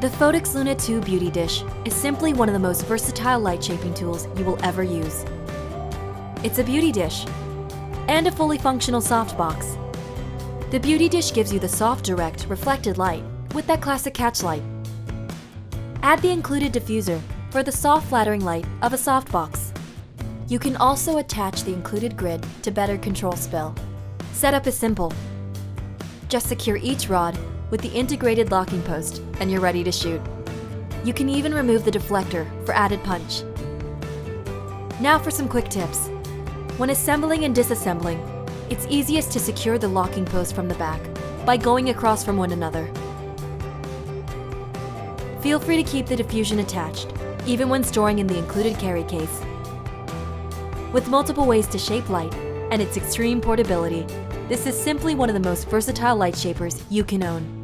The Phottix Luna 2 Beauty Dish is simply one of the most versatile light shaping tools you will ever use. It's a beauty dish and a fully functional softbox. The beauty dish gives you the soft, direct, reflected light with that classic catch light. Add the included diffuser for the soft, flattering light of a softbox. You can also attach the included grid to better control spill. Setup is simple. Just secure each rod with the integrated locking post and you're ready to shoot. You can even remove the deflector for added punch. Now for some quick tips. When assembling and disassembling, it's easiest to secure the locking post from the back by going across from one another. Feel free to keep the diffusion attached, even when storing in the included carry case. With multiple ways to shape light and its extreme portability, this is simply one of the most versatile light shapers you can own.